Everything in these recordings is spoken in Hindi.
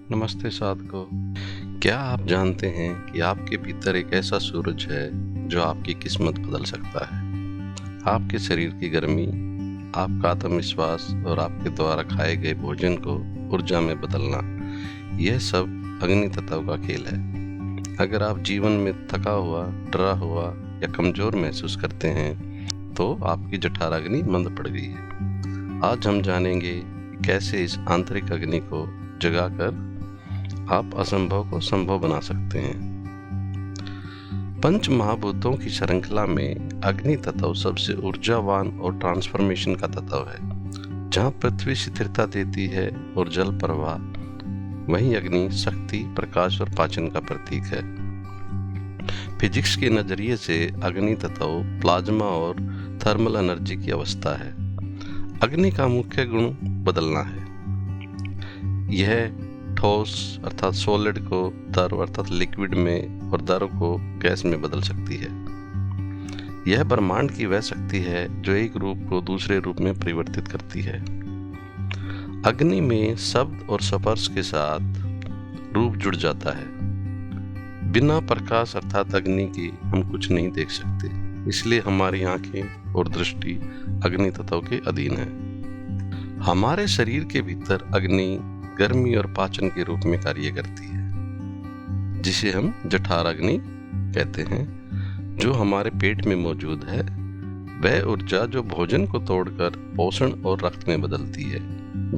नमस्ते साधको। क्या आप जानते हैं कि आपके भीतर एक ऐसा सूरज है जो आपकी किस्मत बदल सकता है? आपके शरीर की गर्मी, आपका आत्मविश्वास और आपके द्वारा खाए गए भोजन को ऊर्जा में बदलना, यह सब अग्नि तत्व का खेल है। अगर आप जीवन में थका हुआ, डरा हुआ या कमजोर महसूस करते हैं तो आपकी जठराग्नि मंद पड़ गई है। आज हम जानेंगे कि कैसे इस आंतरिक अग्नि को जगाकर आप असंभव को संभव बना सकते हैं। पंच महाभूतों की श्रृंखला में अग्नि तत्व सबसे ऊर्जावान और ट्रांसफॉर्मेशन का तत्व है। जहां पृथ्वी स्थिरता देती है और जल प्रवाह, वहीं अग्नि शक्ति, प्रकाश और पाचन का प्रतीक है। फिजिक्स के नजरिए से अग्नि तत्व प्लाज्मा और थर्मल एनर्जी की अवस्था है। अग्नि का मुख्य गुण बदलना है। यह ठोस अर्थात सॉलिड को द्रव अर्थात लिक्विड में और द्रव को गैस में बदल सकती है। यह ब्रह्मांड की वह शक्ति है जो एक रूप को दूसरे रूप में परिवर्तित करती है। अग्नि में शब्द और स्पर्श के साथ रूप जुड़ जाता है। बिना प्रकाश अर्थात अग्नि के हम कुछ नहीं देख सकते, इसलिए हमारी आंखें और दृष्टि अग्नि तत्व के अधीन है। हमारे शरीर के भीतर अग्नि गर्मी और पाचन के रूप में कार्य करती है, जिसे हम जठराग्नि कहते हैं। जो हमारे पेट में मौजूद है वह ऊर्जा जो भोजन को तोड़कर पोषण और रक्त में बदलती है।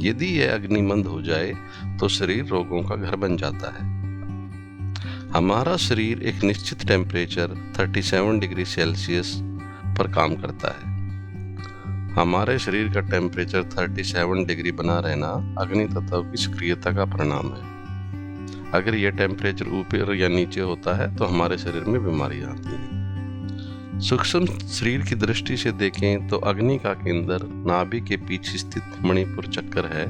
यदि यह अग्नि मंद हो जाए तो शरीर रोगों का घर बन जाता है। हमारा शरीर एक निश्चित टेम्परेचर 37 डिग्री सेल्सियस पर काम करता है। हमारे शरीर का टेम्परेचर 37 डिग्री बना रहना अग्नि तत्व की सक्रियता का परिणाम है। अगर यह टेम्परेचर ऊपर या नीचे होता है तो हमारे शरीर में बीमारियां आती हैं। सूक्ष्म शरीर की दृष्टि से देखें तो अग्नि का केंद्र नाभि के पीछे स्थित मणिपुर चक्र है।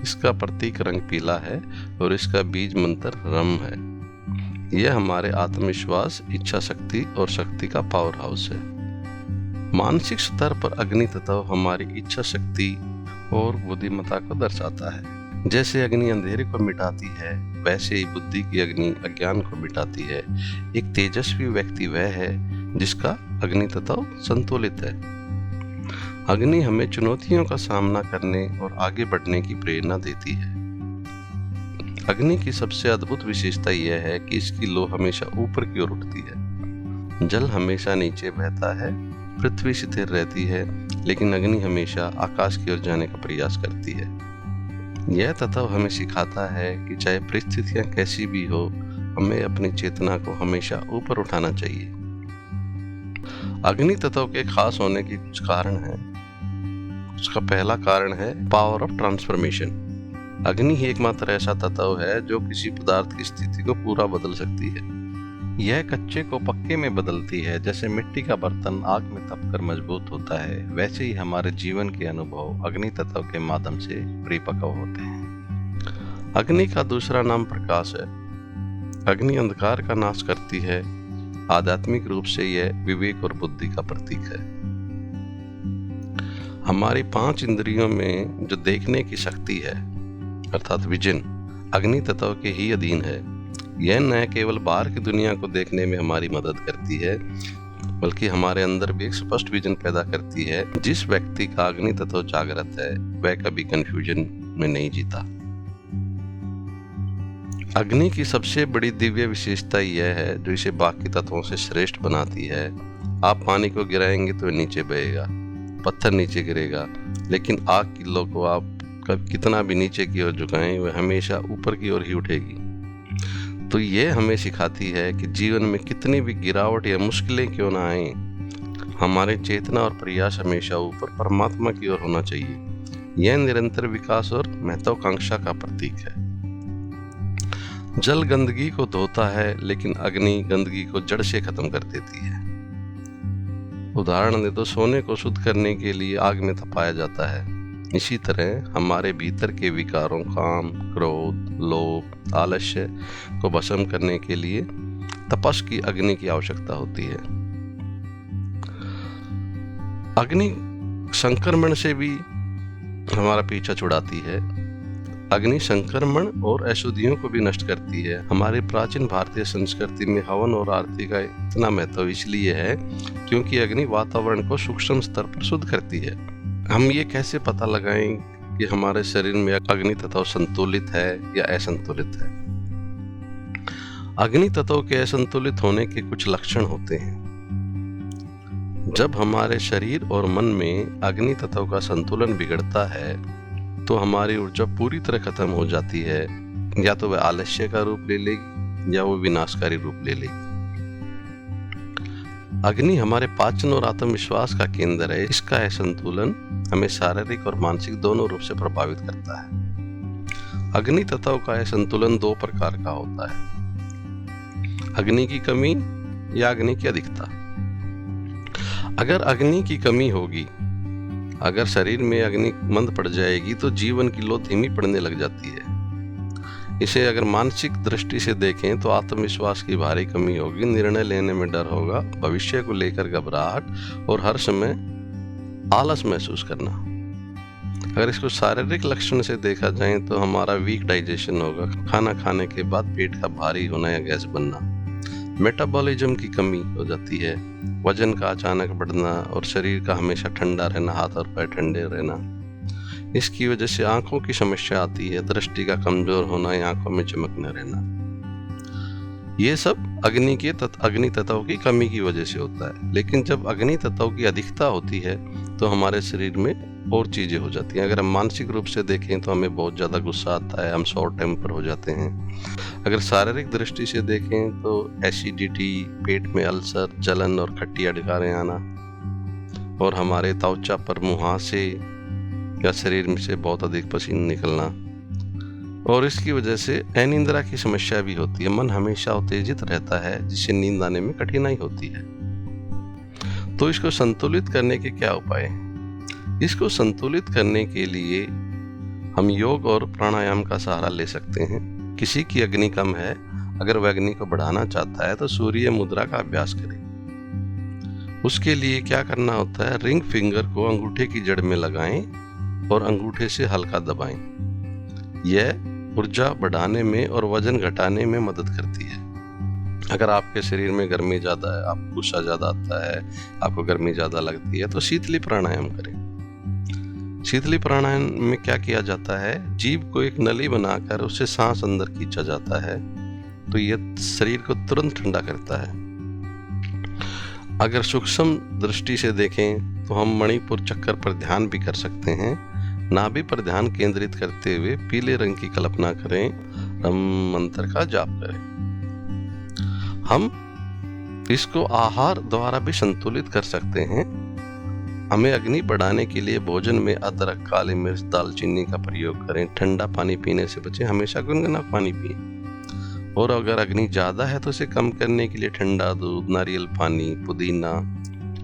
इसका प्रतीक रंग पीला है और इसका बीज मंत्र रम है। यह हमारे आत्मविश्वास, इच्छा शक्ति और शक्ति का पावर हाउस है। मानसिक स्तर पर अग्नि तत्व हमारी इच्छा शक्ति और बुद्धिमत्ता को दर्शाता है। जैसे अग्नि अंधेरे को मिटाती है, वैसे ही बुद्धि की अग्नि अज्ञान को मिटाती है। एक तेजस्वी व्यक्ति वह है जिसका अग्नि तत्व संतुलित है। अग्नि हमें चुनौतियों का सामना करने और आगे बढ़ने की प्रेरणा देती है। अग्नि की सबसे अद्भुत विशेषता यह है कि इसकी लौ हमेशा ऊपर की ओर उठती है। जल हमेशा नीचे बहता है, पृथ्वी स्थिर रहती है, लेकिन अग्नि हमेशा आकाश की ओर जाने का प्रयास करती है। यह तत्व हमें सिखाता है कि चाहे परिस्थितियां कैसी भी हो, हमें अपनी चेतना को हमेशा ऊपर उठाना चाहिए। अग्नि तत्व के खास होने के कुछ कारण हैं। उसका पहला कारण है पावर ऑफ ट्रांसफॉर्मेशन। अग्नि ही एकमात्र ऐसा तत्व है जो किसी पदार्थ की स्थिति को पूरा बदल सकती है। यह कच्चे को पक्के में बदलती है। जैसे मिट्टी का बर्तन आग में तपकर मजबूत होता है, वैसे ही हमारे जीवन के अनुभव अग्नि तत्व के माध्यम से परिपक्व होते हैं। अग्नि का दूसरा नाम प्रकाश है। अग्नि अंधकार का नाश करती है। आध्यात्मिक रूप से यह विवेक और बुद्धि का प्रतीक है। हमारी 5 इंद्रियों में जो देखने की शक्ति है अर्थात विजन, अग्नि तत्व के ही अधीन है। यह न केवल बाहर की दुनिया को देखने में हमारी मदद करती है, बल्कि हमारे अंदर भी एक स्पष्ट विजन पैदा करती है। जिस व्यक्ति का अग्नि तत्व जागृत है वह कभी कंफ्यूजन में नहीं जीता। अग्नि की सबसे बड़ी दिव्य विशेषता यह है जो इसे बाकी तत्वों से श्रेष्ठ बनाती है। आप पानी को गिराएंगे तो नीचे बहेगा, पत्थर नीचे गिरेगा, लेकिन आग की लौ को आप कितना भी नीचे की ओर झुकाएं वह हमेशा ऊपर की ओर ही उठेगी। तो यह हमें सिखाती है कि जीवन में कितनी भी गिरावट या मुश्किलें क्यों ना आए, हमारे चेतना और प्रयास हमेशा ऊपर परमात्मा की ओर होना चाहिए। यह निरंतर विकास और महत्वाकांक्षा का प्रतीक है। जल गंदगी को धोता है, लेकिन अग्नि गंदगी को जड़ से खत्म कर देती है। उदाहरण दे तो सोने को शुद्ध करने के लिए आग में तपाया जाता है। इसी तरह हमारे भीतर के विकारों, काम, क्रोध, लोभ, आलस्य को भस्म करने के लिए तपस की अग्नि की आवश्यकता होती है। अग्नि संक्रमण से भी हमारा पीछा छुड़ाती है। अग्नि संक्रमण और अशुद्धियों को भी नष्ट करती है। हमारी प्राचीन भारतीय संस्कृति में हवन और आरती का इतना महत्व इसलिए है क्योंकि अग्नि वातावरण को सूक्ष्म स्तर पर शुद्ध करती है। हम ये कैसे पता लगाएं कि हमारे शरीर में अग्नि तत्व संतुलित है या असंतुलित है? अग्नि तत्व के असंतुलित होने के कुछ लक्षण होते हैं। जब हमारे शरीर और मन में अग्नि तत्व का संतुलन बिगड़ता है तो हमारी ऊर्जा पूरी तरह खत्म हो जाती है। या तो वह आलस्य का रूप ले लेगी या वो विनाशकारी रूप ले लेगी। अग्नि हमारे पाचन और आत्मविश्वास का केंद्र है। इसका असंतुलन हमें शारीरिक और मानसिक दोनों रूप से प्रभावित करता है। अग्नि तत्व का असंतुलन दो प्रकार का होता है, अग्नि की कमी या अग्नि की अधिकता। अगर अग्नि की कमी होगी, अगर शरीर में अग्नि मंद पड़ जाएगी तो जीवन की लो धीमी पड़ने लग जाती है। इसे अगर मानसिक दृष्टि से देखें तो आत्मविश्वास की भारी कमी होगी, निर्णय लेने में डर होगा, भविष्य को लेकर घबराहट और हर समय आलस महसूस करना। अगर इसको शारीरिक लक्षण से देखा जाए तो हमारा वीक डाइजेशन होगा, खाना खाने के बाद पेट का भारी होना या गैस बनना। मेटाबॉलिज्म की कमी हो जाती है, वजन का अचानक बढ़ना और शरीर का हमेशा ठंडा रहना, हाथ और पैर ठंडे रहना। इसकी वजह से आंखों की समस्या आती है, दृष्टि का कमजोर होना या आंखों में चमक न रहना। ये सब अग्नि तत्व की कमी की वजह से होता है। लेकिन जब अग्नि तत्व की अधिकता होती है तो हमारे शरीर में और चीजें हो जाती हैं। अगर हम मानसिक रूप से देखें तो हमें बहुत ज्यादा गुस्सा आता है, हम शॉर्ट टेम्पर हो जाते हैं। अगर शारीरिक दृष्टि से देखें तो एसिडिटी, पेट में अल्सर, जलन और खट्टी अडकारें आना, और हमारे त्वचा पर मुहासे या शरीर में से बहुत अधिक पसीना निकलना, और इसकी वजह से अनिद्रा की समस्या भी होती है। मन हमेशा उत्तेजित रहता है जिससे नींद आने में कठिनाई होती है। तो इसको संतुलित करने के क्या उपाय हैं? इसको संतुलित करने के लिए हम योग और प्राणायाम का सहारा ले सकते हैं। किसी की अग्नि कम है, अगर वह अग्नि को बढ़ाना चाहता है तो सूर्य मुद्रा का अभ्यास करे। उसके लिए क्या करना होता है, रिंग फिंगर को अंगूठे की जड़ में लगाएं और अंगूठे से हल्का दबाएं। यह ऊर्जा बढ़ाने में और वजन घटाने में मदद करती है। अगर आपके शरीर में गर्मी ज़्यादा है, आपको गुस्सा ज़्यादा आता है, आपको गर्मी ज़्यादा लगती है, तो शीतली प्राणायाम करें। शीतली प्राणायाम में क्या किया जाता है, जीभ को एक नली बनाकर उससे सांस अंदर खींचा जाता है, तो यह शरीर को तुरंत ठंडा करता है। अगर सूक्ष्म दृष्टि से देखें तो हम मणिपुर चक्कर पर ध्यान भी कर सकते हैं। नाभि पर ध्यान केंद्रित करते हुए पीले रंग की कल्पना करें, रम मंत्र का जाप करें। हम इसको आहार द्वारा भी संतुलित कर सकते हैं। हमें अग्नि बढ़ाने के लिए भोजन में अदरक, काली मिर्च, दालचीनी का प्रयोग करें। ठंडा पानी पीने से बचें, हमेशा गुनगुना पानी पिएं। और अगर अग्नि ज़्यादा है तो इसे कम करने के लिए ठंडा दूध, नारियल पानी, पुदीना,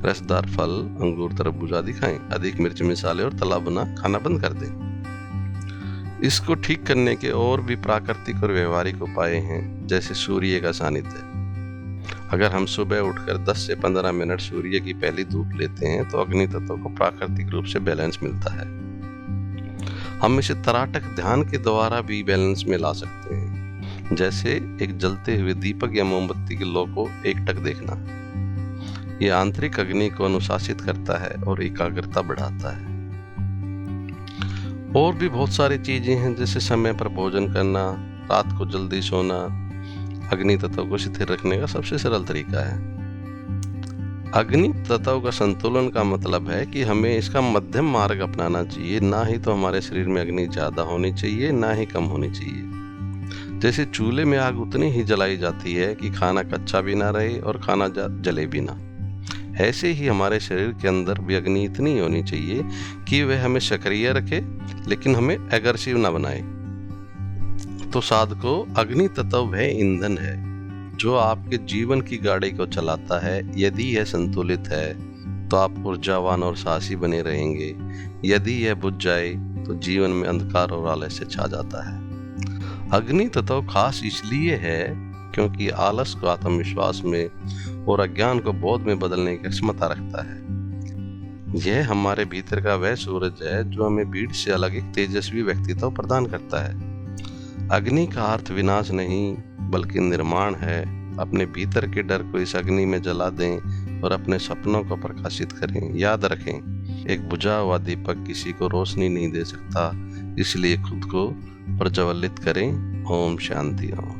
रसदार फल, अंगूर, तरबूज आदि खाएं। अधिक मिर्च, मसाले और तला भुना खाना बंद कर दें। इसको ठीक करने के और भी प्राकृतिक और व्यवहारिक उपाय हैं, जैसे सूर्य का सानिध्य। अगर हम सुबह उठकर 10 से 15 मिनट सूर्य की पहली धूप लेते हैं तो अग्नि तत्व को प्राकृतिक रूप से बैलेंस मिलता है। हम इसे तराटक ध्यान के द्वारा भी बैलेंस में ला सकते हैं, जैसे एक जलते हुए दीपक या मोमबत्ती की लौ को एकटक देखना। यह आंतरिक अग्नि को अनुशासित करता है और एकाग्रता बढ़ाता है। और भी बहुत सारी चीजें हैं, जैसे समय पर भोजन करना, रात को जल्दी सोना अग्नि तत्व को स्थिर रखने का सबसे सरल तरीका है। अग्नि तत्व का संतुलन का मतलब है कि हमें इसका मध्यम मार्ग अपनाना चाहिए। ना ही तो हमारे शरीर में अग्नि ज्यादा होनी चाहिए, ना ही कम होनी चाहिए। जैसे चूल्हे में आग उतनी ही जलाई जाती है कि खाना कच्चा भी ना रहे और खाना जले भी ना, ऐसे ही हमारे शरीर के अंदर भी अग्नि इतनी होनी चाहिए कि वह हमें सक्रिय रखे लेकिन हमें एग्रेसिव ना बनाए। तो साधको, अग्नि तत्व वह ईंधन है जो आपके जीवन की गाड़ी को चलाता है। यदि यह संतुलित है तो आप ऊर्जावान और साहसी बने रहेंगे। यदि यह बुझ जाए तो जीवन में अंधकार और आलस्य छा जाता है। अग्नि तत्व खास इसलिए है क्योंकि आलस को आत्मविश्वास में और अज्ञान को बोध में बदलने की क्षमता रखता है। यह हमारे भीतर का वह सूरज है जो हमें भीड़ से अलग एक तेजस्वी व्यक्तित्व प्रदान करता है। अग्नि का अर्थ विनाश नहीं बल्कि निर्माण है। अपने भीतर के डर को इस अग्नि में जला दें और अपने सपनों को प्रकाशित करें। याद रखें, एक बुझा हुआ दीपक किसी को रोशनी नहीं दे सकता, इसलिए खुद को प्रज्वलित करें। ओम शांति ओम।